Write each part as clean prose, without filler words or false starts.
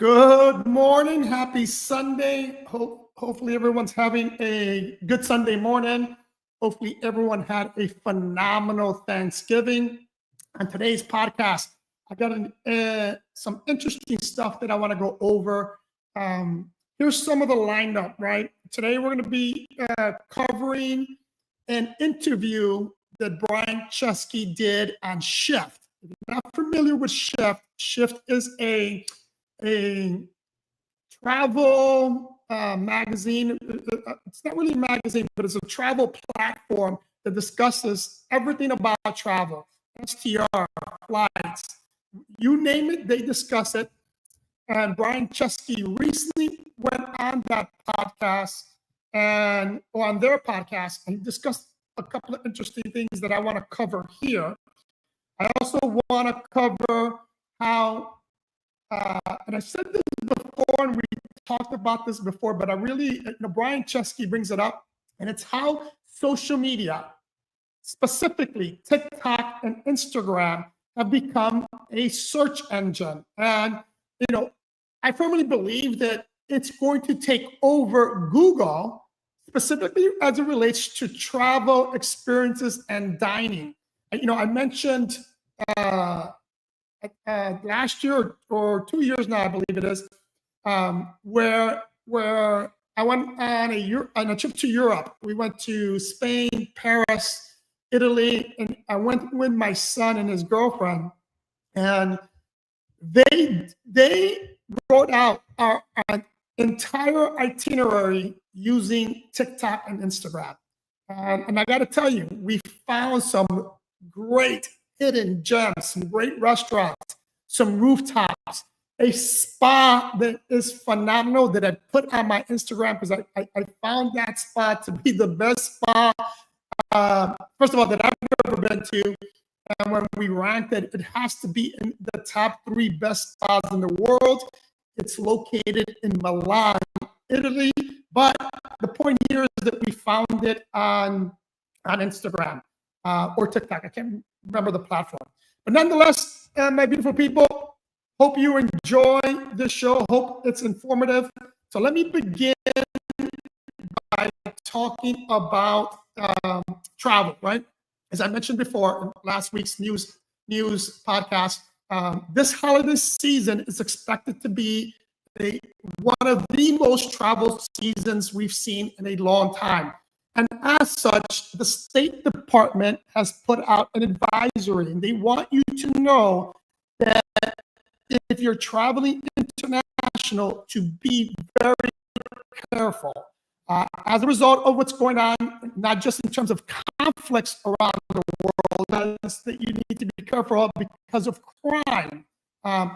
Good morning. Happy Sunday. Hopefully everyone's having a good Sunday morning. Hopefully everyone had a phenomenal Thanksgiving. On today's podcast, I got some interesting stuff that I want to go over. Here's some of the lineup, right? Today we're going to be covering an interview that Brian Chesky did on Shift. If you're not familiar with Shift, Shift is a travel magazine. It's not really a magazine, but it's a travel platform that discusses everything about travel. STR, flights, you name it, they discuss it. And Brian Chesky recently went on that podcast and on their podcast and discussed a couple of interesting things that I want to cover here. I also want to cover how and I said this before, and we talked about this before, but I really, Brian Chesky brings it up, and it's how social media, specifically TikTok and Instagram, have become a search engine. And, I firmly believe that it's going to take over Google, specifically as it relates to travel experiences and dining. I mentioned last year or 2 years now, I believe it is, where I went on a trip to Europe. We went to Spain, Paris, Italy, and I went with my son and his girlfriend, and they wrote out our entire itinerary using TikTok and Instagram. And I got to tell you, we found some great hidden gems, some great restaurants, some rooftops, a spa that is phenomenal that I put on my Instagram because I found that spa to be the best spa, first of all, that I've ever been to. And when we ranked it, it has to be in the top 3 best spas in the world. It's located in Milan, Italy. But the point here is that we found it on Instagram or TikTok. I can't remember the platform. But nonetheless, my beautiful people, hope you enjoy this show. Hope it's informative. So let me begin by talking about travel, right? As I mentioned before in last week's news podcast, this holiday season is expected to be one of the most travel seasons we've seen in a long time. And as such, the State Department has put out an advisory, and they want you to know that if you're traveling international, to be very careful. As a result of what's going on, not just in terms of conflicts around the world, that you need to be careful of because of crime.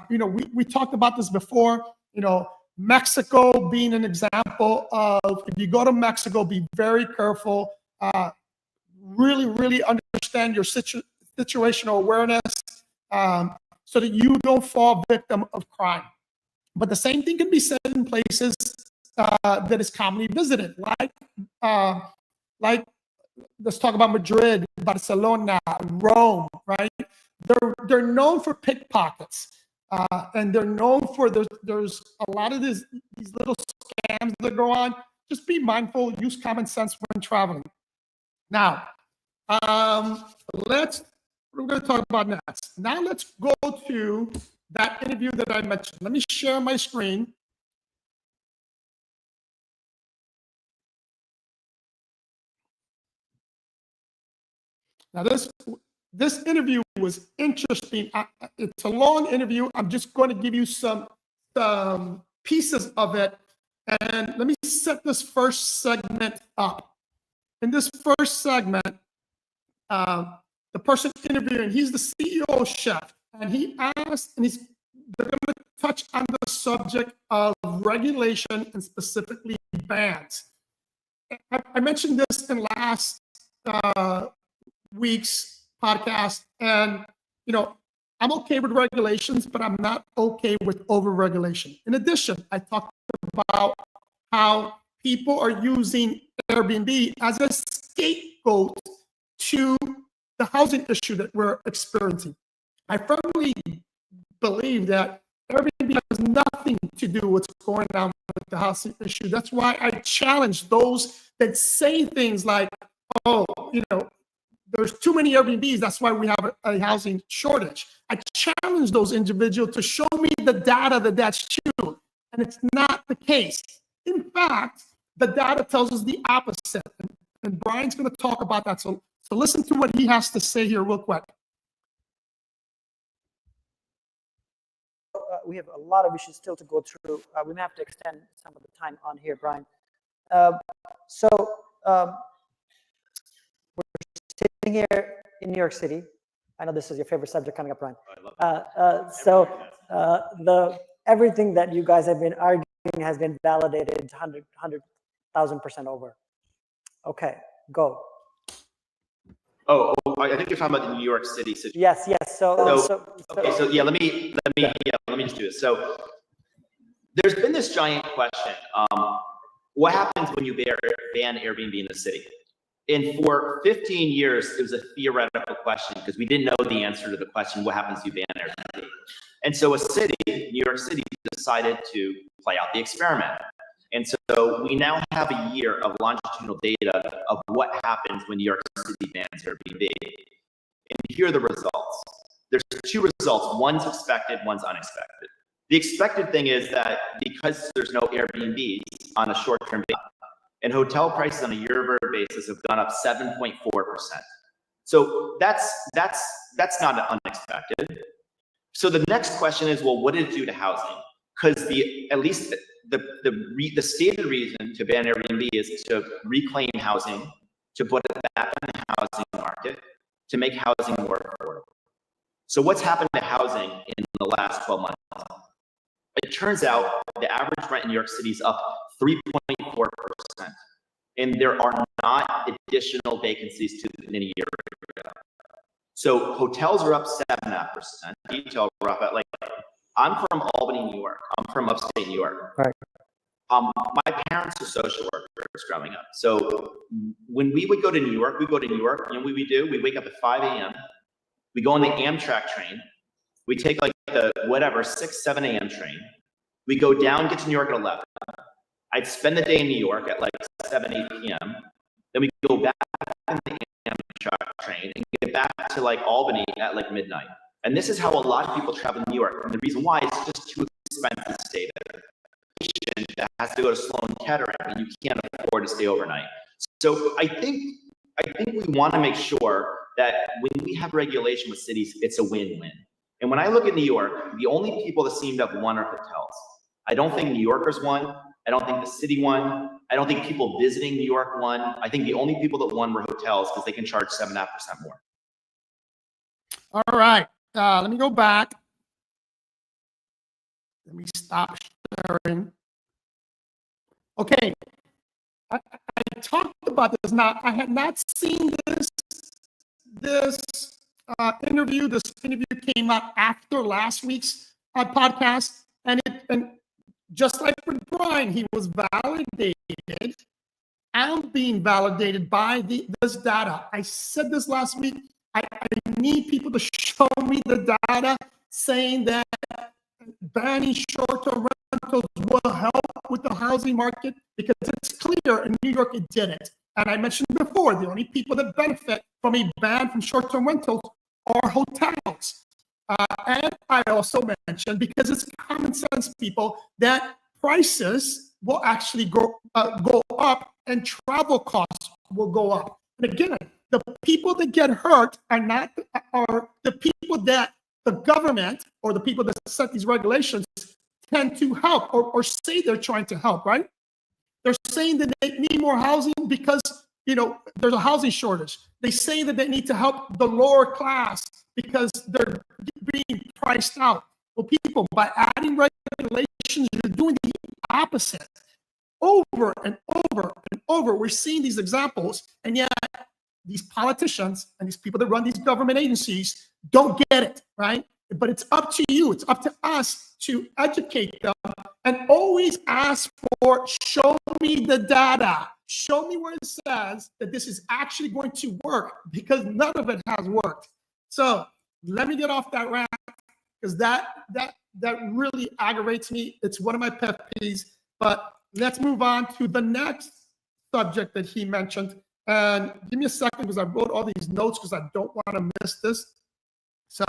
We talked about this before. Mexico being an example of, if you go to Mexico, be very careful. Really, really understand your situational awareness so that you don't fall victim of crime. But the same thing can be said in places that is commonly visited, like let's talk about Madrid, Barcelona, Rome, right? They're known for pickpockets, and they're known for there's a lot of these little scams that go on. Just be mindful, use common sense when traveling. Now, what we're going to talk about next. Now let's go to that interview that I mentioned. Let me share my screen. Now, this interview was interesting. It's a long interview. I'm just going to give you some pieces of it. And let me set this first segment up. In this first segment, the person interviewing, he's the CEO of Chef, and he asked, and they're going to touch on the subject of regulation and specifically bans. I mentioned this in last week's podcast, and I'm okay with regulations, but I'm not okay with over-regulation. In addition, I talked about how people are using Airbnb as a scapegoat to the housing issue that we're experiencing. I firmly believe that Airbnb has nothing to do with what's going on with the housing issue. That's why I challenge those that say things like, oh, there's too many Airbnbs, that's why we have a housing shortage. I challenge those individuals to show me the data that that's true, and it's not the case. In fact, the data tells us the opposite, and Brian's going to talk about that. So listen to what he has to say here real quick. We have a lot of issues still to go through. We may have to extend some of the time on here, Brian. We're sitting here in New York City. I know this is your favorite subject coming up, Brian. Everything that you guys have been arguing has been validated 100,000% over. Okay, go. Oh, I think you're talking about the New York City situation. Yes. Yeah, let me just do this. So there's been this giant question. What happens when you ban Airbnb in the city? And for 15 years, it was a theoretical question because we didn't know the answer to the question, what happens if you ban Airbnb? And so a city, New York City, decided to play out the experiment. And so we now have a year of longitudinal data of what happens when New York City bans Airbnb. And here are the results. There's two results. One's expected, one's unexpected. The expected thing is that because there's no Airbnbs on a short-term basis, and hotel prices on a year-over-year basis have gone up 7.4%. So that's not unexpected. So the next question is, well, what did it do to housing? Because at least the stated reason to ban Airbnb is to reclaim housing, to put it back in the housing market, to make housing more affordable. So what's happened to housing in the last 12 months? It turns out the average rent in New York City is up 3.4%. And there are not additional vacancies in a year ago. So hotels are up 7.5%. Retail are up at I'm from Albany, New York. I'm from upstate New York. Right. My parents are social workers growing up. So when we would go to New York, you know what we do? We wake up at 5 a.m. We go on the Amtrak train. We take the 6, 7 a.m. train. We go down, get to New York at 11. I'd spend the day in New York at 7, 8 p.m. Then we go back on the Amtrak train and get back to Albany at midnight. And this is how a lot of people travel in New York. And the reason why is just too expensive to stay there. That has to go to Sloan Kettering, and you can't afford to stay overnight. So I think we want to make sure that when we have regulation with cities, it's a win-win. And when I look at New York, the only people that seem to have won are hotels. I don't think New Yorkers won. I don't think the city won. I don't think people visiting New York won. I think the only people that won were hotels because they can charge 7.5% more. All right. Let me go back. Let me stop sharing. Okay. I talked about this. Now, I had not seen this interview. This interview came out after last week's podcast. And just like with Brian, he was validated. I'm being validated by this data. I said this last week. I need people to show me the data saying that banning short-term rentals will help with the housing market, because it's clear in New York it didn't. And I mentioned before, the only people that benefit from a ban from short-term rentals are hotels. And I also mentioned, because it's common sense, people, that prices will actually go up and travel costs will go up. And again, the people that get hurt are the people that the government or the people that set these regulations tend to help or say they're trying to help, right? They're saying that they need more housing because, there's a housing shortage. They say that they need to help the lower class because they're being priced out. Well, people, by adding regulations, you're doing the opposite. Over and over and over, we're seeing these examples, and yet these politicians and these people that run these government agencies don't get it, right? But it's up to you. It's up to us to educate them and always ask for, show me the data. Show me where it says that this is actually going to work, because none of it has worked. So let me get off that rant. because that really aggravates me. It's one of my pet peeves. But let's move on to the next subject that he mentioned. And give me a second because I wrote all these notes because I don't want to miss this. So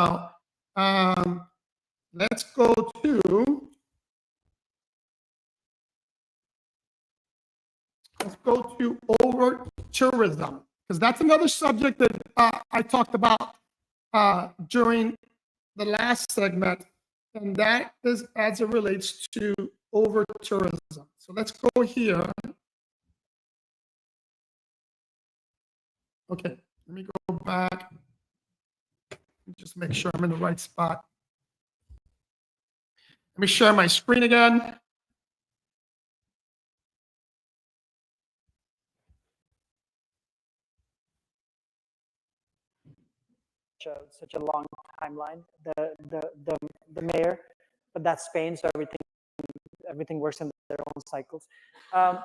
let's go to over tourism, because that's another subject that I talked about during the last segment, and that is as it relates to over tourism. So let's go here. Okay, let me go back. Just make sure I'm in the right spot. Let me share my screen again. Such a long timeline. The mayor, but that's Spain, so everything works in their own cycles. And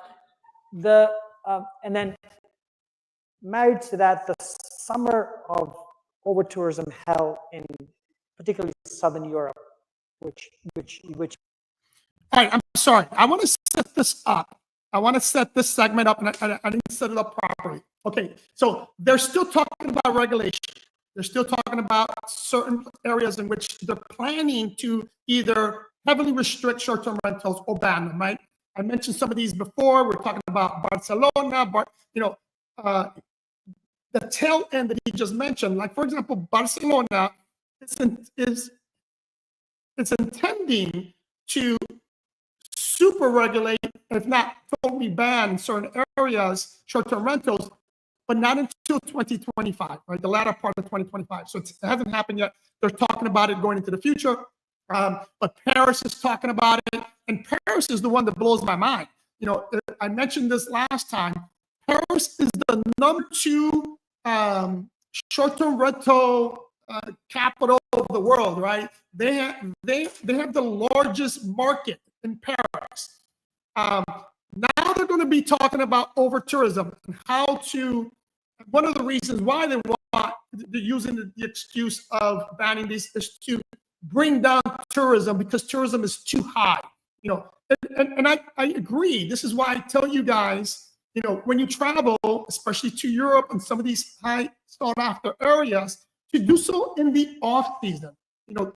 then married to that, the summer of over tourism hell in particularly Southern Europe, which. All right, I'm sorry. I want to set this up. I want to set this segment up, and I didn't set it up properly. Okay, so they're still talking about regulation. They're still talking about certain areas in which they're planning to either heavily restrict short-term rentals or ban them, right? I mentioned some of these before. We're talking about Barcelona, the tail end that he just mentioned. Like, for example, Barcelona is intending to super regulate, if not totally ban in certain areas, short-term rentals, but not until 2025, right? The latter part of 2025. So it hasn't happened yet. They're talking about it going into the future. But Paris is talking about it. And Paris is the one that blows my mind. You know, I mentioned this last time. Paris is the #2 short-term rental capital of the world, right? They have the largest market in Paris. Now they're going to be talking about over tourism and how to. One of the reasons why they're using the excuse of banning these is to bring down tourism, because tourism is too high. You know, and I agree. This is why I tell you guys, you know, when you travel, especially to Europe and some of these high sought after areas, to do so in the off season. You know,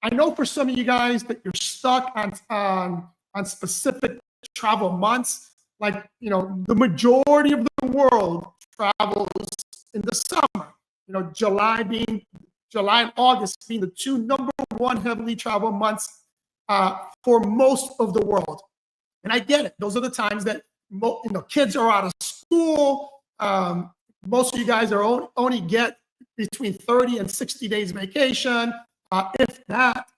I know for some of you guys that you're stuck on specific travel months. Like, you know, the majority of the world travels in the summer. You know, July and August being the two #1 heavily traveled months for most of the world. And I get it. Those are the times that kids are out of school. Most of you guys are only get between 30 and 60 days vacation, if that.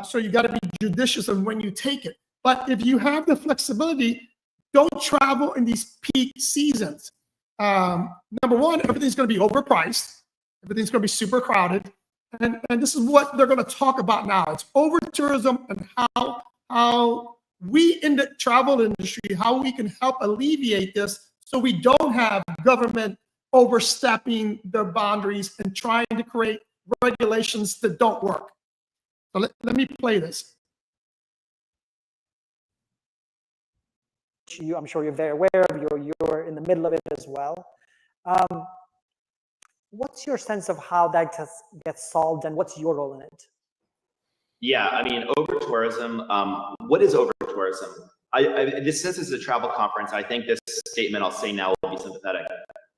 So you got to be judicious of when you take it. But if you have the flexibility, don't travel in these peak seasons. Number one, everything's going to be overpriced. Everything's going to be super crowded. And this is what they're going to talk about now. It's over tourism and how we in the travel industry, how we can help alleviate this so we don't have government overstepping their boundaries and trying to create regulations that don't work. So let me play this. I'm sure you're very aware of. You're in the middle of it as well. What's your sense of how that gets solved, and what's your role in it? Yeah, I mean, over tourism. What is over tourism? Since this is a travel conference, I think this statement I'll say now will be sympathetic.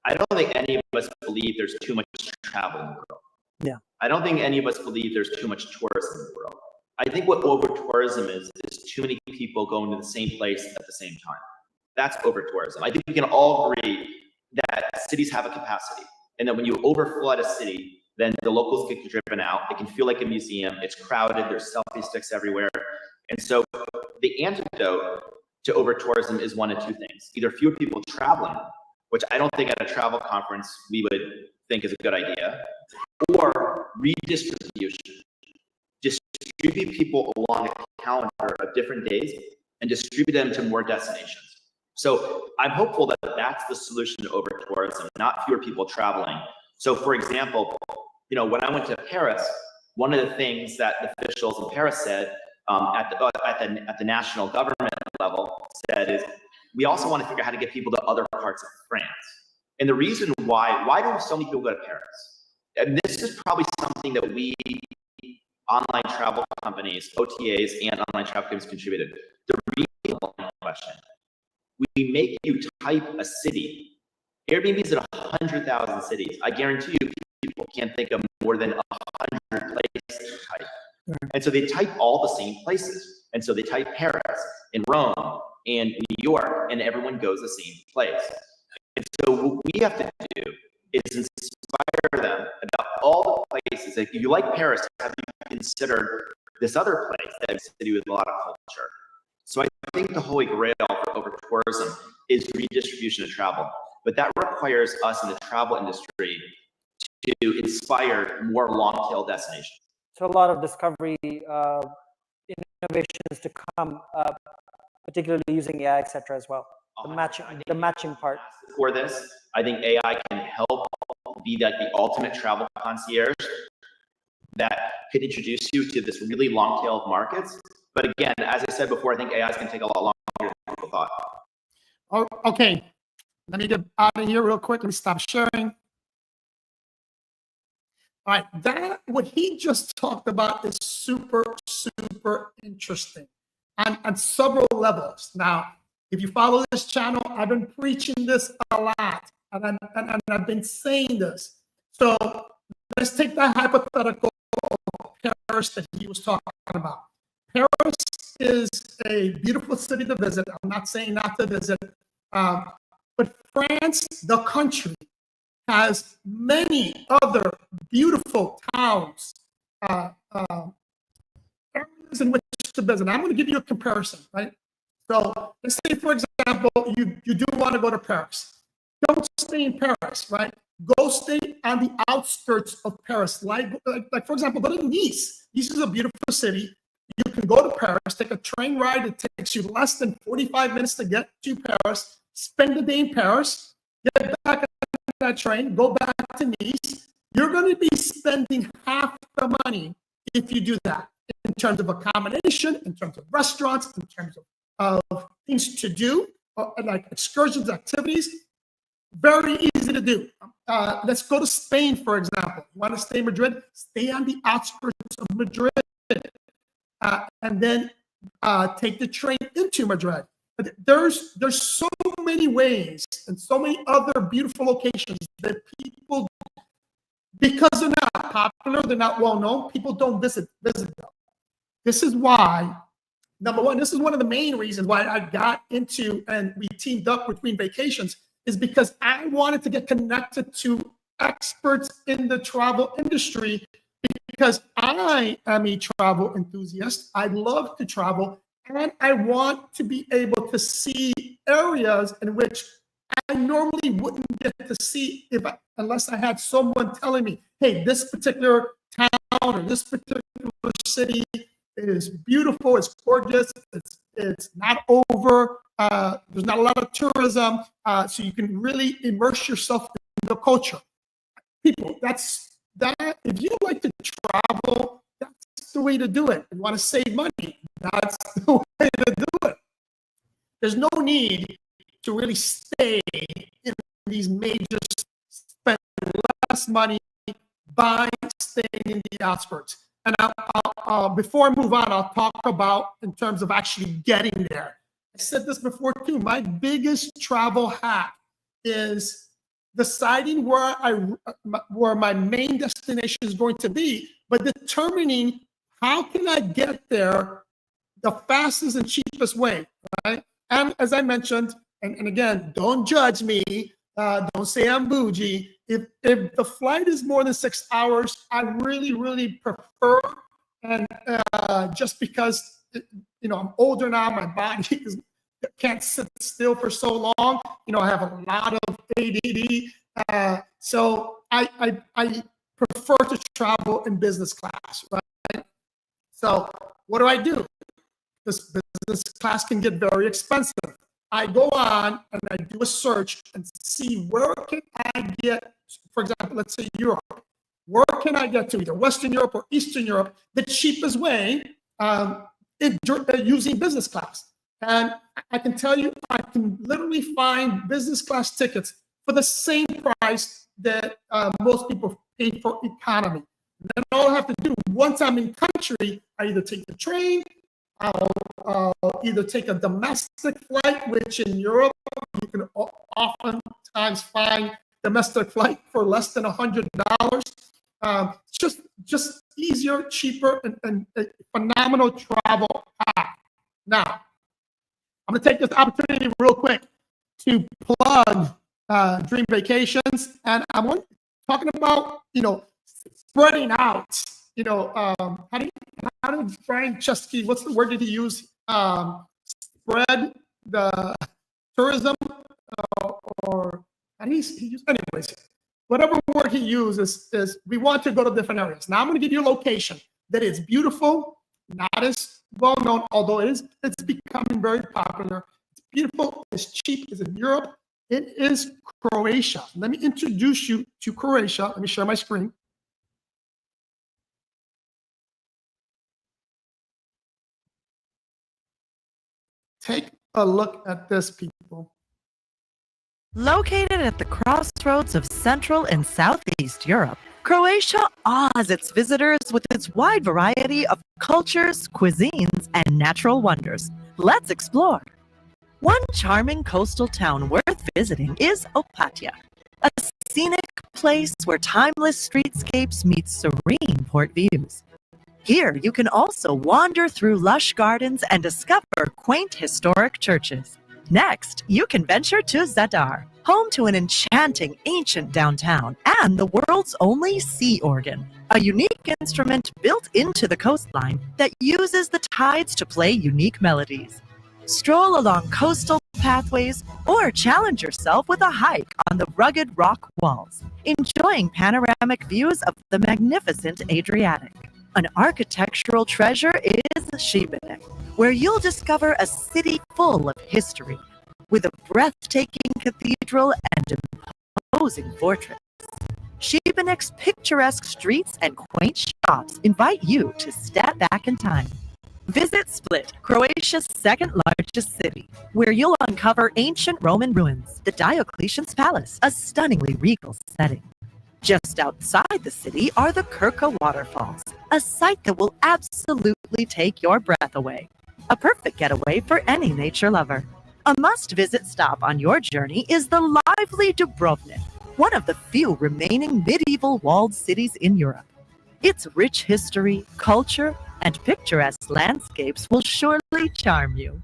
I don't think any of us believe there's too much travel in the world. Yeah. I don't think any of us believe there's too much tourism in the world. I think what over tourism is too many people going to the same place at the same time. That's over tourism. I think we can all agree that cities have a capacity, and that when you overflood a city, then the locals get driven out. It can feel like a museum. It's crowded. There's selfie sticks everywhere. And so the antidote to over tourism is one of two things: either fewer people traveling, which I don't think at a travel conference we would think is a good idea, or redistribution. Distribute people along a calendar of different days and distribute them to more destinations. So I'm hopeful that that's the solution to over tourism, not fewer people traveling. So for example, when I went to Paris, one of the things that the officials in Paris said at the national government level said is, we also want to figure out how to get people to other parts of France. And the reason why do so many people go to Paris? And this is probably something that we online travel companies, OTAs, and online travel companies contributed. The real question: we make you type a city. Airbnb is at 100,000 cities. I guarantee you, people can't think of more than 100 places to type. And so they type all the same places. And so they type Paris and Rome and New York, and everyone goes the same place. And so what we have to do is inspire them about all the places. Like, if you like Paris, have you considered this other place that's a city with a lot of culture? So I think the holy grail for over tourism is redistribution of travel. But that requires us in the travel industry to inspire more long-tail destinations. So a lot of discovery innovations to come, particularly using AI, et cetera, as well. The matching part. For this, I think AI can help be like the ultimate travel concierge that could introduce you to this really long tail of markets. But again, as I said before, I think AI is going to take a lot longer than people thought. Oh, okay, let me get out of here real quick. Let me stop sharing. All right, that what he just talked about is super, super interesting on several levels. Now, if you follow this channel, I've been preaching this a lot, and I've been saying this. So let's take that hypothetical of Paris that he was talking about. Paris is a beautiful city to visit. I'm not saying not to visit, but France, the country, has many other beautiful towns, areas in which to visit. I'm going to give you a comparison, right? So let's say, for example, you do want to go to Paris. Don't stay in Paris, right? Go stay on the outskirts of Paris. Like for example, go to Nice. Nice is a beautiful city. You can go to Paris, take a train ride. It takes you less than 45 minutes to get to Paris. Spend the day in Paris. Get back on that train. Go back to Nice. You're going to be spending half the money if you do that, in terms of accommodation, in terms of restaurants, in terms of things to do, like excursions, activities. Very easy to do. Let's go to Spain, for example. You want to stay in Madrid? Stay on the outskirts of Madrid, and then take the train into Madrid. But there's so many ways and so many other beautiful locations that people, because they're not popular, they're not well known, people don't visit them. This is why, number one, this is one of the main reasons why I got into and we teamed up with Dream Vacations, is because I wanted to get connected to experts in the travel industry, because I am a travel enthusiast. I love to travel, and I want to be able to see areas in which I normally wouldn't get to see unless I had someone telling me, hey, this particular town or this particular city is beautiful, it's gorgeous, it's not over, there's not a lot of tourism, so you can really immerse yourself in the culture. People, if you like to travel, that's the way to do it. You want to save money, that's the way to do it. There's no need to really stay in these major, spend less money by staying in the outskirts. And before I move on, I'll talk about in terms of actually getting there. I said this before too. My biggest travel hack is deciding where my main destination is going to be, but determining how can I get there the fastest and cheapest way, right? And as I mentioned, and again, don't judge me. Don't say I'm bougie. If the flight is more than 6 hours, I really, really prefer, and just because I'm older now, my body can't sit still for so long. I have a lot of ADD, so I prefer to travel in business class, right? So what do? This business class can get very expensive. I go on and I do a search and see where can I get, for example, let's say Europe. where can I get to, either Western Europe or Eastern Europe, the cheapest way using business class. And I can tell you, I can literally find business class tickets for the same price that most people pay for economy. And then all I have to do, once I'm in country, I either take the train, I'll either take a domestic flight, which in Europe, you can oftentimes find domestic flight for less than $100. Just easier, cheaper, and a phenomenal travel hack. Now, I'm going to take this opportunity real quick to plug Dream Vacations, and I'm talking about, spreading out. How did Brian Chesky, what's the word did he use? Spread the tourism, or how did he use? Anyways, whatever word he uses is we want to go to different areas. Now I'm going to give you a location that is beautiful, not as well known, although it's becoming very popular. It's beautiful, it's cheap, it's in Europe. It is Croatia. Let me introduce you to Croatia. Let me share my screen. Take a look at this, people. Located at the crossroads of Central and Southeast Europe, Croatia awes its visitors with its wide variety of cultures, cuisines, and natural wonders. Let's explore. One charming coastal town worth visiting is Opatija, a scenic place where timeless streetscapes meet serene port views. Here, you can also wander through lush gardens and discover quaint historic churches. Next, you can venture to Zadar, home to an enchanting ancient downtown and the world's only sea organ, a unique instrument built into the coastline that uses the tides to play unique melodies. Stroll along coastal pathways or challenge yourself with a hike on the rugged rock walls, enjoying panoramic views of the magnificent Adriatic. An architectural treasure is Šibenik, where you'll discover a city full of history, with a breathtaking cathedral and imposing fortress. Šibenik's picturesque streets and quaint shops invite you to step back in time. Visit Split, Croatia's second largest city, where you'll uncover ancient Roman ruins, the Diocletian's Palace, a stunningly regal setting. Just outside the city are the Krka waterfalls, a sight that will absolutely take your breath away. A perfect getaway for any nature lover. A must-visit stop on your journey is the lively Dubrovnik, one of the few remaining medieval walled cities in Europe. Its rich history, culture, and picturesque landscapes will surely charm you.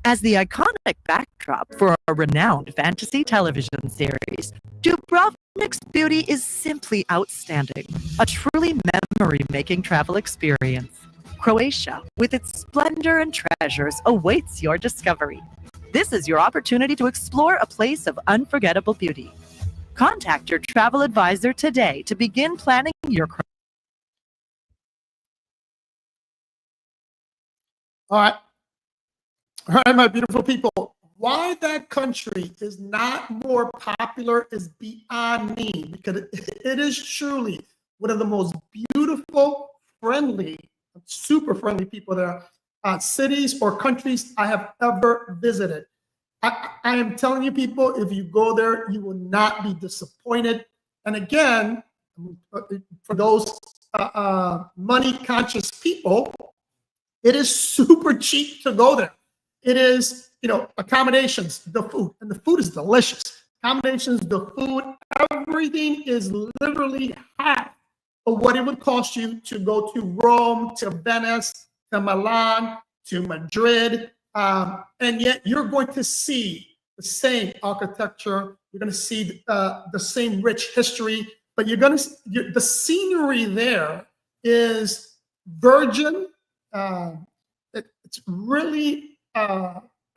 As the iconic backdrop for a renowned fantasy television series, Dubrovnik's beauty is simply outstanding, a truly memory-making travel experience. Croatia, with its splendor and treasures, awaits your discovery. This is your opportunity to explore a place of unforgettable beauty. Contact your travel advisor today to begin planning your All right, my beautiful people. Why that country is not more popular is beyond me, because it is truly one of the most beautiful, friendly, super friendly people there, cities or countries I have ever visited. I am telling you, people, if you go there, you will not be disappointed. And again, for those money-conscious people, it is super cheap to go there. It is, accommodations, the food, and the food is delicious. Accommodations, the food, everything is literally half of what it would cost you to go to Rome, to Venice, to Milan, to Madrid. And yet you're going to see the same architecture. You're going to see the same rich history, but the scenery there is virgin. It's really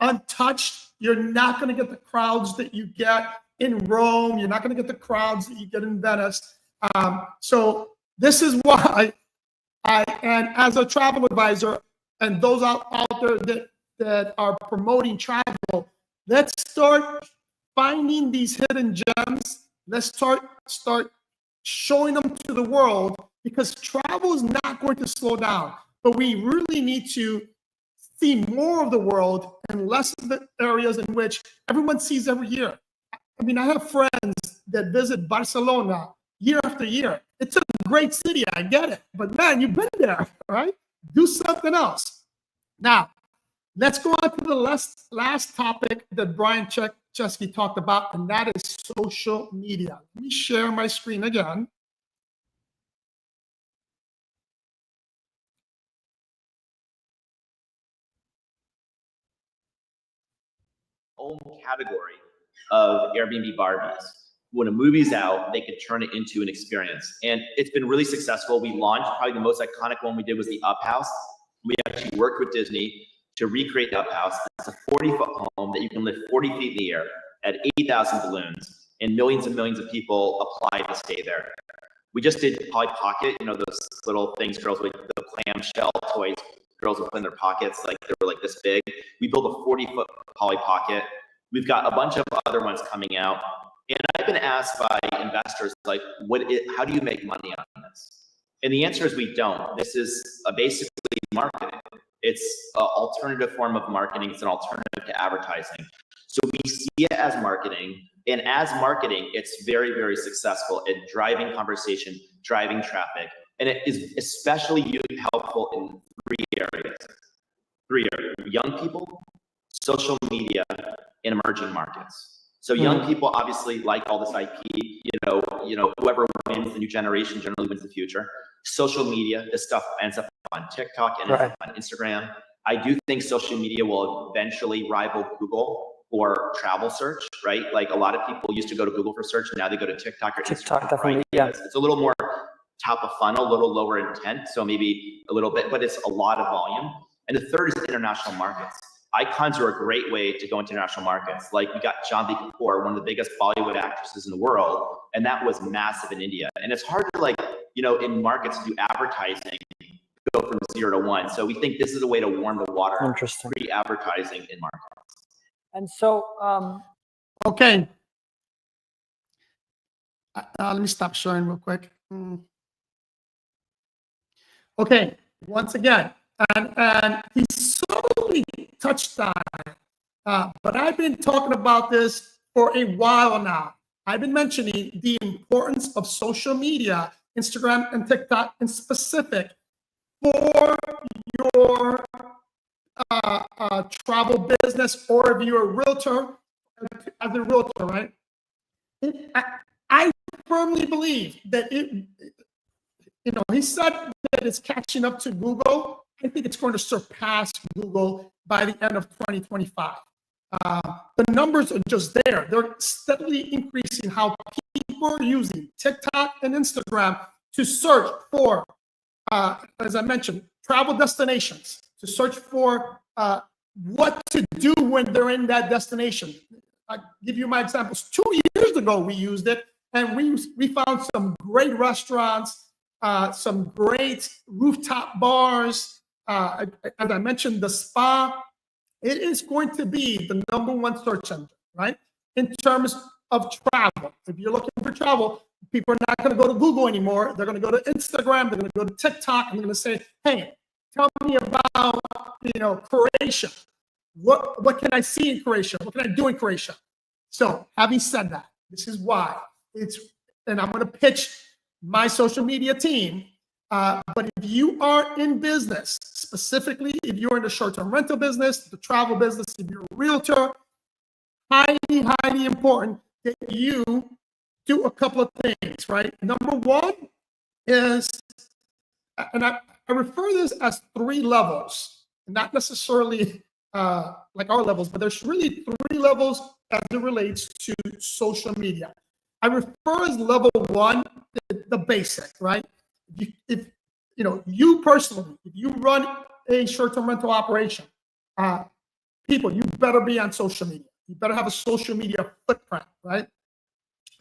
untouched. You're not going to get the crowds that you get in Rome. You're not going to get the crowds that you get in Venice. So this is why and as a travel advisor, and those out there that are promoting travel, let's start finding these hidden gems. Let's start showing them to the world, because travel is not going to slow down, but we really need to see more of the world and less of the areas in which everyone sees every year. I mean, I have friends that visit Barcelona year after year. It's a great city, I get it, but man, you've been there, right? Do something else. Now, let's go on to the last topic that Brian Chesky talked about, and that is social media. Let me share my screen again. Own category of Airbnb Barbies. When a movie's out, they could turn it into an experience. And it's been really successful. We launched, probably the most iconic one we did was the Up House. We actually worked with Disney to recreate the Up House. It's a 40-foot home that you can lift 40 feet in the air at 80,000 balloons, and millions of people apply to stay there. We just did Polly Pocket, you know, those little things girls with the clamshell toys girls would put in their pockets, like they were like this big. We built a 40-foot Polly Pocket. We've got a bunch of other ones coming out. And I've been asked by investors, like, how do you make money on this? And the answer is we don't. This is basically marketing. It's an alternative form of marketing. It's an alternative to advertising. So we see it as marketing. And as marketing, it's very, very successful at driving conversation, driving traffic. And it is especially helpful in three areas. Young people, social media, and emerging markets. So young people obviously like all this IP, you know, whoever wins the new generation generally wins the future. Social media, this stuff ends up on TikTok and ends up on Instagram. I do think social media will eventually rival Google for travel search, right? Like a lot of people used to go to Google for search, and now they go to TikTok or Instagram. Definitely, right? yeah. It's a little more top of funnel, a little lower intent, so maybe a little bit, but it's a lot of volume. And the third is international markets. Icons are a great way to go into international markets. Like we got Janvi Kapoor, one of the biggest Bollywood actresses in the world, and that was massive in India. And it's hard to, like, you know, in markets to do advertising, go from 0 to 1. So we think this is a way to warm the water. Interesting. Pre-advertising in markets. And so, Okay. Let me stop sharing real quick. Okay, once again, and he solely touched on it, but I've been talking about this for a while now. I've been mentioning the importance of social media, Instagram and TikTok in specific, for your travel business, or if you're a realtor, as a realtor, right? I firmly believe that he said that it's catching up to Google. I think it's going to surpass Google by the end of 2025. The numbers are just there. They're steadily increasing how people are using TikTok and Instagram to search for, as I mentioned, travel destinations, to search for what to do when they're in that destination. I'll give you my examples. 2 years ago, we used it, and we found some great restaurants, some great rooftop bars. As I mentioned, the spa. It is going to be the #1 search engine, right? In terms of travel. If you're looking for travel, people are not going to go to Google anymore. They're going to go to Instagram. They're going to go to TikTok. And they're going to say, hey, tell me about, Croatia. What can I see in Croatia? What can I do in Croatia? So having said that, this is why and I'm going to pitch my social media team. But if you are in business, specifically if you're in the short-term rental business, the travel business, if you're a realtor, highly, highly important that you do a couple of things, right? #1 is, and I refer this as 3 levels, not necessarily like our levels, but there's really 3 levels as it relates to social media. I refer as level 1, the basic, right? If you personally, if you run a short-term rental operation, people, you better be on social media. You better have a social media footprint, right?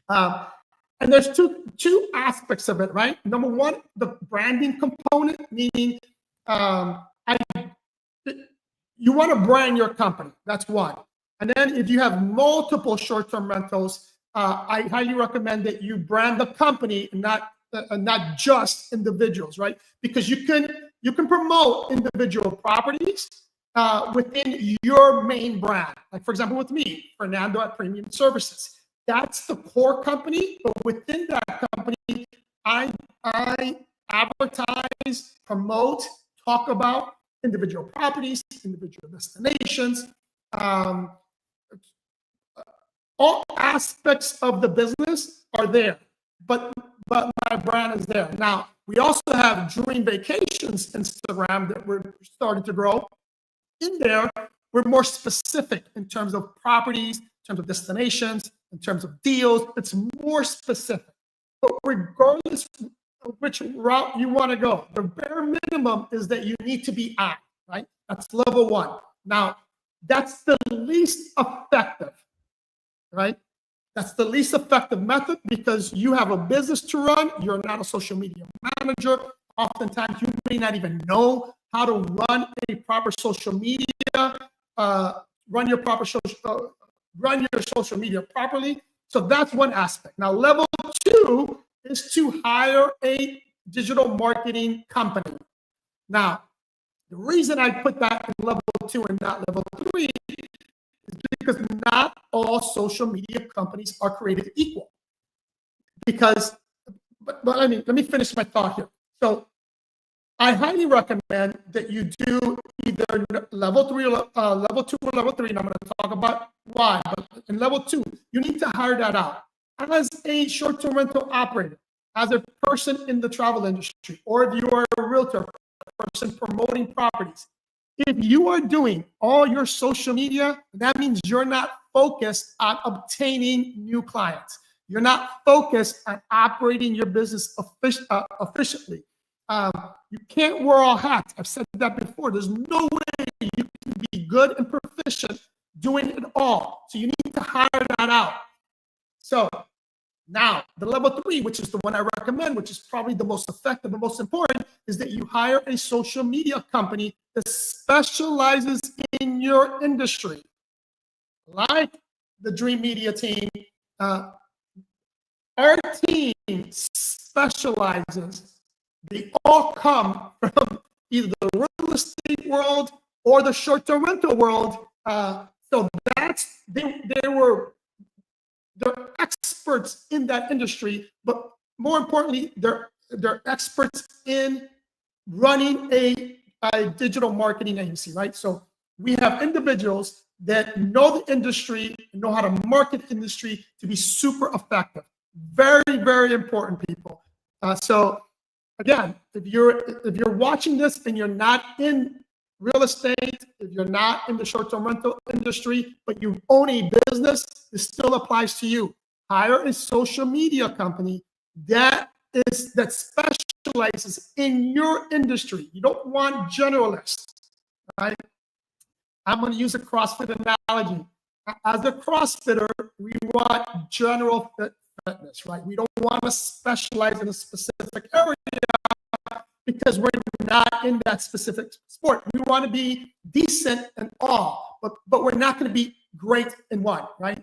And there's two aspects of it, right? #1, the branding component, meaning you want to brand your company. That's one. And then if you have multiple short-term rentals, I highly recommend that you brand the company and not just individuals, right? Because you can promote individual properties within your main brand. Like for example, with me, Fernando at Premium Services. That's the core company, but within that company, I advertise, promote, talk about individual properties, individual destinations, all aspects of the business are there, but my brand is there. Now, we also have Dream Vacations Instagram that we're starting to grow. In there, we're more specific in terms of properties, in terms of destinations, in terms of deals. It's more specific. But regardless of which route you want to go, the bare minimum is that you need to be on, right? That's level one. Now, that's the least effective, right? That's the least effective method because you have a business to run. You're not a social media manager. Oftentimes, you may not even know how to run a proper social media, run your social media properly. So that's one aspect. Now, level two is to hire a digital marketing company. Now, the reason I put that in level two and not level three is because not all social media companies are created equal. Because, but let me finish my thought here. So I highly recommend that you do either level three, level two, or level three, and I'm going to talk about why. But in level two, you need to hire that out as a short-term rental operator, as a person in the travel industry, or if you are a realtor, person promoting properties. If you are doing all your social media, that means you're not focused on obtaining new clients. You're not focused on operating your business efficiently. You can't wear all hats. I've said that before. There's no way you can be good and proficient doing it all. So you need to hire that out. So now the level three, which is the one I recommend, which is probably the most effective and most important, is that you hire a social media company that specializes in your industry, like the Dream Media team. Our team specializes. They all come from either the real estate world or the short-term rental world. So that's they're experts in that industry, but more importantly, they're experts in running a digital marketing agency, right? So we have individuals that know the industry, know how to market the industry to be super effective. Very, very important people. So again, if you're watching this and you're not in real estate, if you're not in the short-term rental industry, but you own a business, this still applies to you. Hire a social media company that specializes in your industry. You don't want generalists, right? I'm going to use a CrossFit analogy. As a CrossFitter, we want general fitness, right? We don't want to specialize in a specific area because we're not in that specific sport. We want to be decent in all, but we're not going to be great in one, right?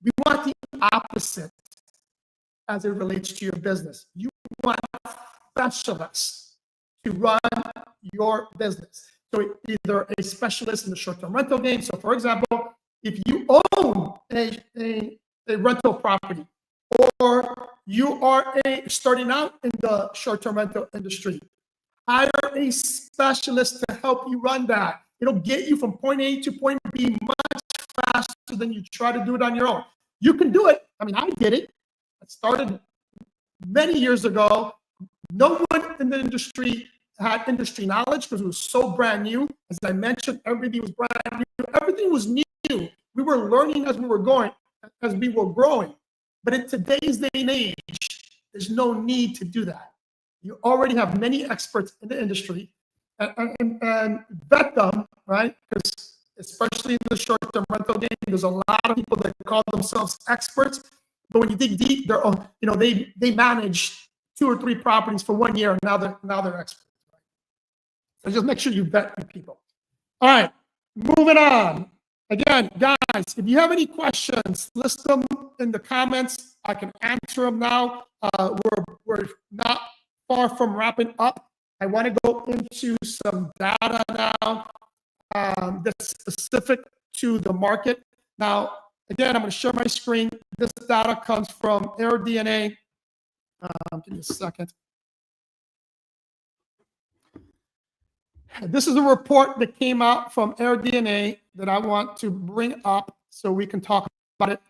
We want the opposite as it relates to your business. You want specialists to run your business. So either a specialist in the short-term rental game. So for example, if you own a rental property, or you are starting out in the short-term rental industry, hire a specialist to help you run that. It'll get you from point A to point B much faster than you try to do it on your own. You can do it. I mean, I did it. I started many years ago. No one in the industry had industry knowledge because it was so brand new. As I mentioned, everything was brand new. Everything was new. We were learning as we were growing. But in today's day and age, there's no need to do that. You already have many experts in the industry and vet them, right? Because especially in the short-term rental game, there's a lot of people that call themselves experts, but when you dig deep, they manage 2 or 3 properties for 1 year, and now they're experts. Right? So just make sure you vet your people. All right, moving on. Again, guys, if you have any questions, list them in the comments. I can answer them now. We're not far from wrapping up. I want to go into some data now that's specific to the market. Now, again, I'm going to share my screen. This data comes from AirDNA. Give me a second. This is a report that came out from AirDNA that I want to bring up so we can talk about it.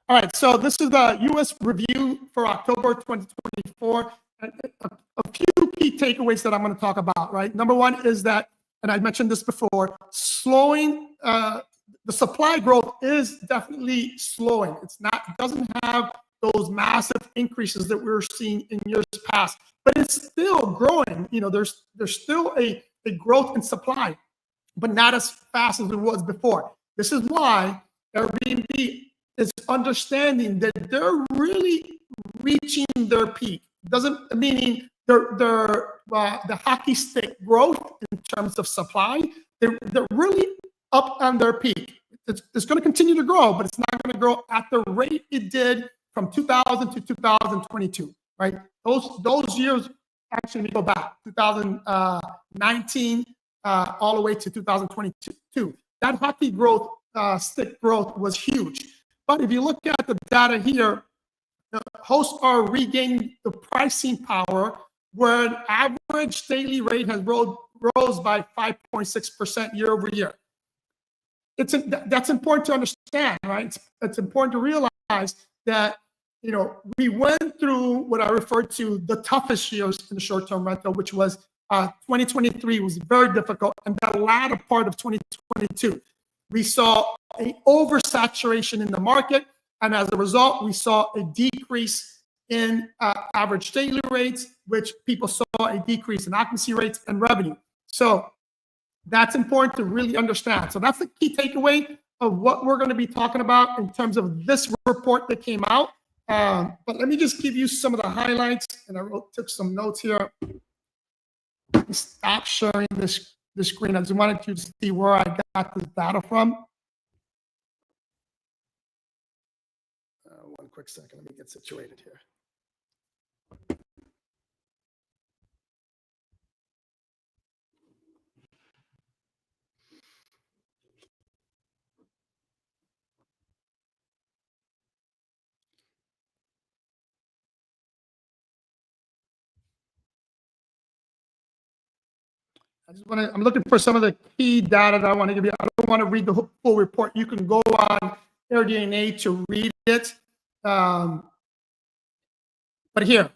All right, so this is the U.S. review for October 2024. A few key takeaways that I'm going to talk about, right? Number one is that, and I mentioned this before, slowing, the supply growth is definitely slowing. It doesn't have those massive increases that we were seeing in years past, but it's still growing. You know, there's still a growth in supply, but not as fast as it was before. This is why Airbnb is understanding that they're really reaching their peak. Doesn't meaning the hockey stick growth in terms of supply. They're really up on their peak. It's going to continue to grow, but it's not going to grow at the rate it did from 2000 to 2022, right? Those years actually go back 2019 all the way to 2022. That hockey growth stick growth was huge. But if you look at the data here, the hosts are regaining the pricing power, where an average daily rate has rose by 5.6% year over year. That's important to understand, right? It's important to realize that, you know, we went through what I referred to the toughest years in the short-term rental, which was 2023 was very difficult, and the latter part of 2022. We saw an oversaturation in the market, and as a result, we saw a decrease in average daily rates, which people saw a decrease in occupancy rates and revenue. So that's important to really understand. So that's the key takeaway of what we're going to be talking about in terms of this report that came out. But let me just give you some of the highlights, and I took some notes here. Let me stop sharing this screen. I just wanted you to see where I got this data from. One quick second. Let me get situated here. I'm looking for some of the key data that I want to give you. I don't want to read the full report. You can go on AirDNA to read it. But here,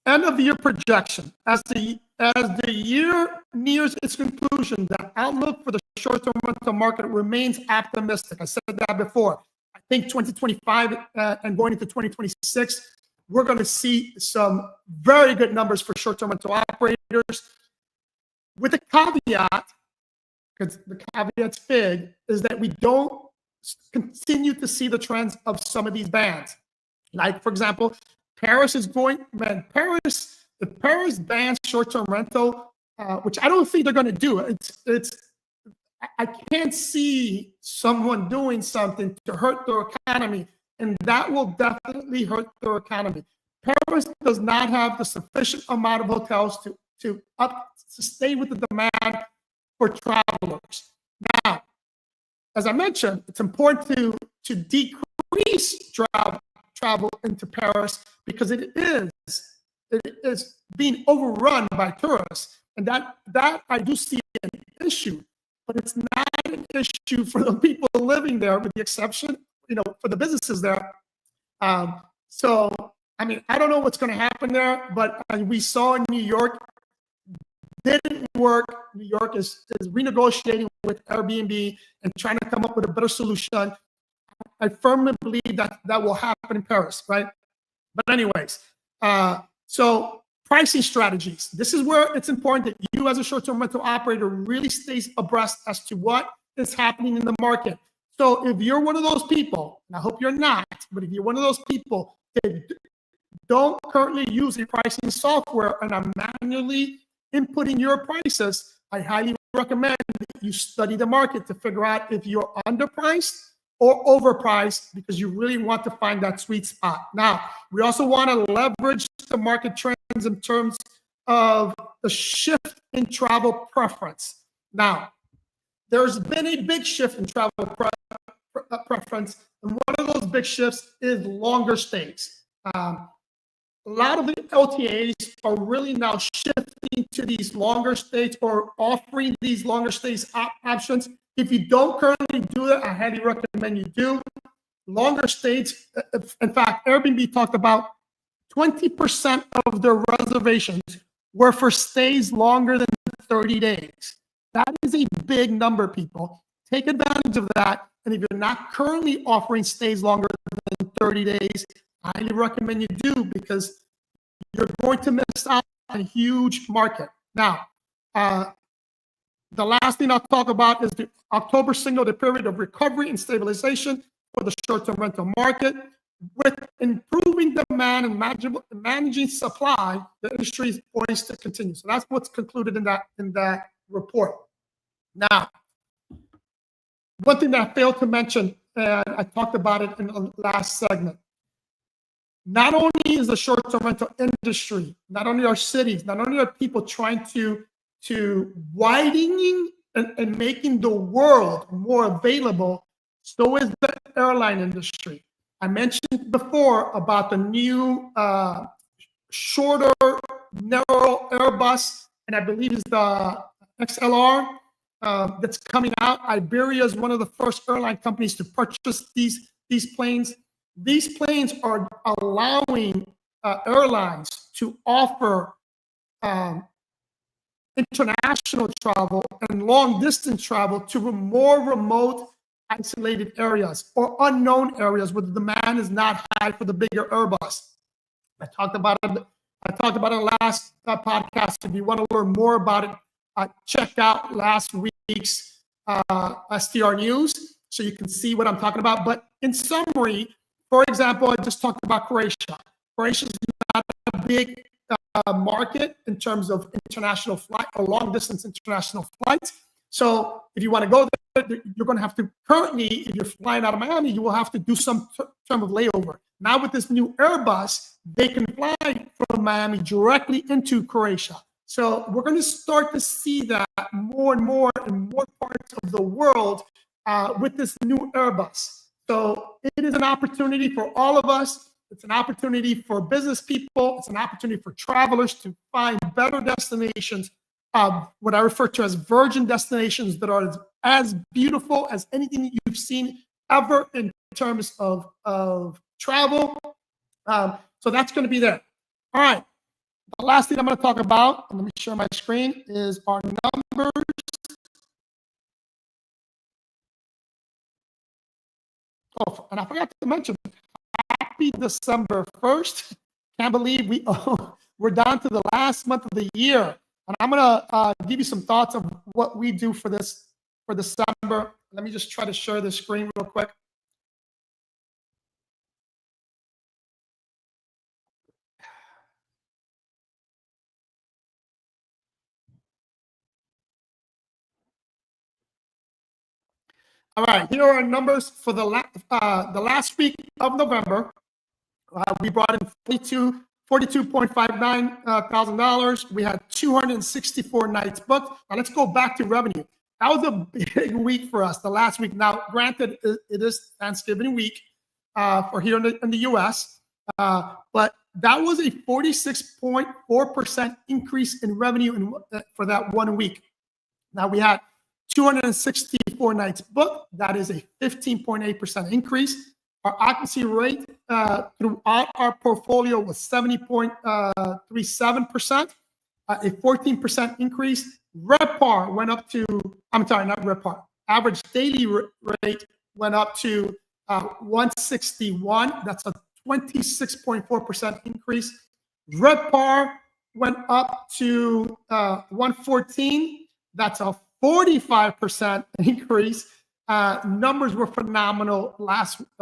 end of the year projection. As the year nears its conclusion, the outlook for the short-term rental market remains optimistic. I said that before. I think 2025 and going into 2026, we're going to see some very good numbers for short-term rental operators. With a caveat, because the caveat's big, is that we don't continue to see the trends of some of these bans. Like, for example, Paris is going, man, if Paris bans short-term rental, which I don't think they're going to do. I can't see someone doing something to hurt their economy, and that will definitely hurt their economy. Paris does not have the sufficient amount of hotels to stay with the demand for travelers. Now, as I mentioned, it's important to decrease travel into Paris because it is being overrun by tourists, and that I do see an issue, but it's not an issue for the people living there, with the exception, for the businesses there. So, I mean, I don't know what's going to happen there, but we saw in New York, didn't work. New York is renegotiating with Airbnb and trying to come up with a better solution. I firmly believe that will happen in Paris, right? But anyways, so pricing strategies. This is where it's important that you as a short-term rental operator really stays abreast as to what is happening in the market. So if you're one of those people, and I hope you're not, but if you're one of those people don't currently use a pricing software and are manually inputting your prices, I highly recommend that you study the market to figure out if you're underpriced or overpriced, because you really want to find that sweet spot. Now, we also want to leverage the market trends in terms of the shift in travel preference. Now, there's been a big shift in travel preference, and one of those big shifts is longer stays. A lot of the LTAs are really now shifting to these longer stays or offering these longer stays options. If you don't currently do that, I highly recommend you do. Longer stays, in fact, Airbnb talked about 20% of their reservations were for stays longer than 30 days. That is a big number, people. Take advantage of that. And if you're not currently offering stays longer than 30 days, I highly recommend you do, because you're going to miss out on a huge market. Now, the last thing I'll talk about is the October signaled a period of recovery and stabilization for the short-term rental market. With improving demand and managing supply, the industry is poised to continue. So that's what's concluded in that report. Now, one thing that I failed to mention, and I talked about it in the last segment, not only is the short-term rental industry, not only are cities, not only are people trying to widening and making the world more available, so is the airline industry. I mentioned before about the new shorter, narrow Airbus, and I believe it's the XLR that's coming out. Iberia is one of the first airline companies to purchase these planes. These planes are allowing airlines to offer international travel and long distance travel to more remote, isolated areas or unknown areas where the demand is not high for the bigger Airbus. I talked about it in last podcast. If you want to learn more about it, check out last week's STR news so you can see what I'm talking about. But in summary, for example, I just talked about Croatia. Croatia is not a big market in terms of international flight or long distance international flights. So if you want to go there, you're going to have to, currently, if you're flying out of Miami, you will have to do some term of layover. Now with this new Airbus, they can fly from Miami directly into Croatia. So we're going to start to see that more and more in more parts of the world with this new Airbus. So it is an opportunity for all of us. It's an opportunity for business people. It's an opportunity for travelers to find better destinations, what I refer to as virgin destinations that are as beautiful as anything you've seen ever in terms of travel. So that's going to be there. All right. The last thing I'm going to talk about, and let me share my screen, is our numbers. Oh, and I forgot to mention, happy December 1st. Can't believe we're down to the last month of the year. And I'm going to give you some thoughts of what we do for December. Let me just try to share the screen real quick. All right, here are our numbers for the last week of November. We brought in $42.59 thousand. We had 264 nights booked. Now let's go back to revenue. That was a big week for us, the last week. Now, granted, it is Thanksgiving week for here in the U.S., but that was a 46.4% increase in revenue for that 1 week. Now we had 264 nights booked. That is a 15.8% increase. Our occupancy rate throughout our portfolio was 70.37%, a 14% increase. RevPAR went up to, not RevPAR, average daily rate went up to 161. That's a 26.4% increase. RevPAR went up to 114. That's a 45% increase. Numbers were phenomenal the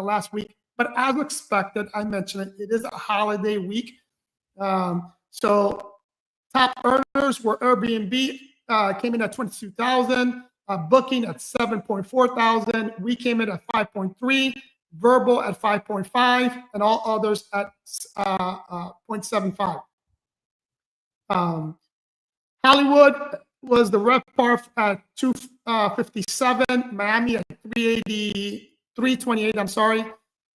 last week. But as expected, I mentioned it is a holiday week. So top earners were Airbnb, came in at 22,000, Booking at 7.4 thousand. We came in at 5.3, Verbal at 5.5, and all others at 0.75. Hollywood was the RevPAR at 257, Miami at 380, 328, I'm sorry.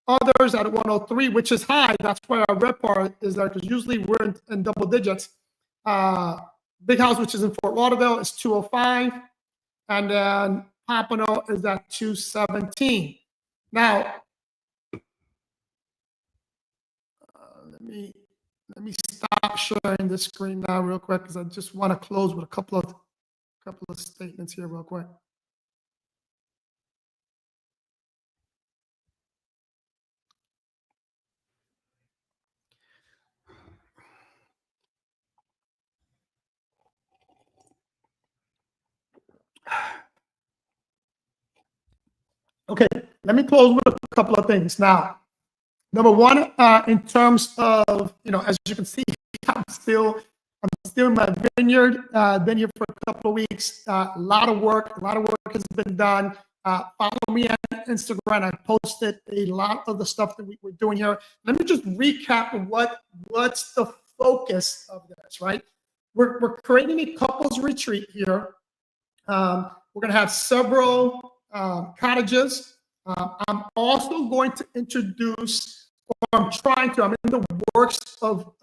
Others at 103, which is high. That's why our RevPAR is there, because usually we're in double digits. Big House, which is in Fort Lauderdale, is 205. And then Pompano is at 217. Now, let me stop sharing this screen now real quick, because I just want to close with a couple of statements here real quick. Okay, let me close with a couple of things. Now, number one, in terms of, as you can see, I'm still in my vineyard. Been here for a couple of weeks. A lot of work has been done. Follow me on Instagram. I posted a lot of the stuff that we're doing here. Let me just recap what's the focus of this, right? We're creating a couples retreat here. We're going to have several cottages. I'm also going to introduce, or I'm in the works of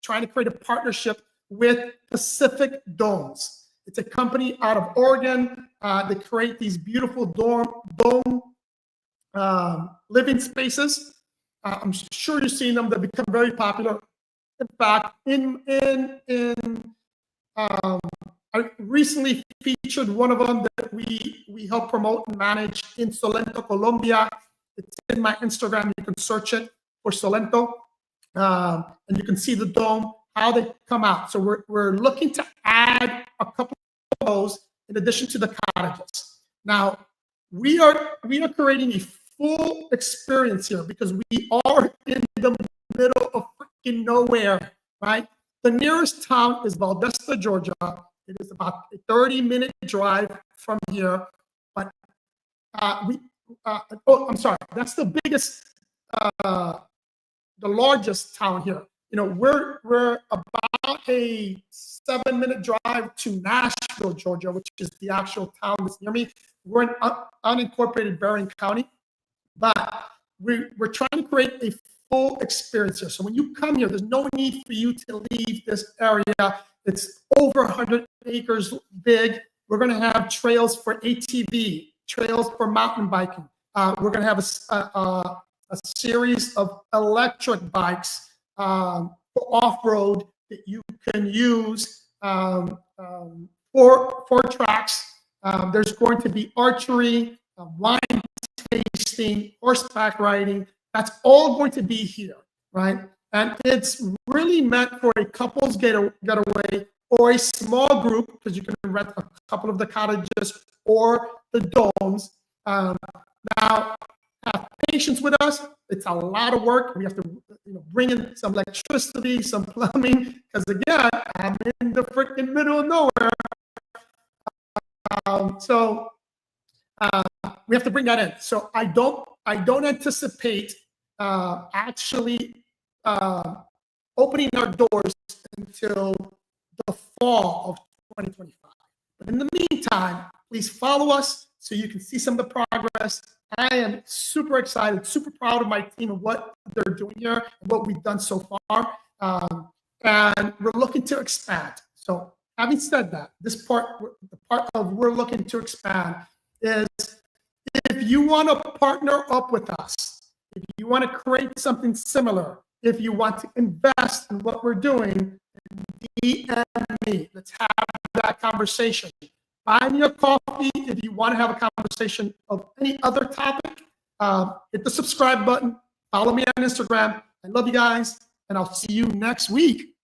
trying to create a partnership with Pacific Domes. It's a company out of Oregon. They create these beautiful dome living spaces. I'm sure you've seen them. They've become very popular. In fact, I recently featured one of them that we help promote and manage in Solento, Colombia. It's in my Instagram. You can search it for Solento, and you can see the dome, how they come out. So we're looking to add a couple of those in addition to the cottages. Now, we are creating a full experience here because we are in the middle of freaking nowhere, right? The nearest town is Valdosta, Georgia. It is about a 30-minute drive from here. But I'm sorry, that's the biggest, the largest town here. We're about a 7-minute drive to Nashville, Georgia, which is the actual town that's near me. We're in unincorporated Barron County, but we're trying to create a full experience here. So when you come here, there's no need for you to leave this area. It's over 100 acres big. We're going to have trails for ATV, trails for mountain biking. We're going to have a series of electric bikes for off-road that you can use for tracks. There's going to be archery, wine tasting, horseback riding. That's all going to be here, right? And it's really meant for a couple's getaway or a small group, because you can rent a couple of the cottages or the domes. Now, have patience with us. It's a lot of work. We have to bring in some electricity, some plumbing, because again, I'm in the freaking middle of nowhere. So we have to bring that in. So I don't anticipate actually opening our doors until the fall of 2025. But in the meantime, please follow us so you can see some of the progress. I am super excited, super proud of my team and what they're doing here and what we've done so far. And we're looking to expand. So having said that, the part of we're looking to expand is if you want to partner up with us, if you want to create something similar, if you want to invest in what we're doing, DM me. Let's have that conversation. Buy me a coffee if you want to have a conversation of any other topic. Hit the subscribe button. Follow me on Instagram. I love you guys, and I'll see you next week.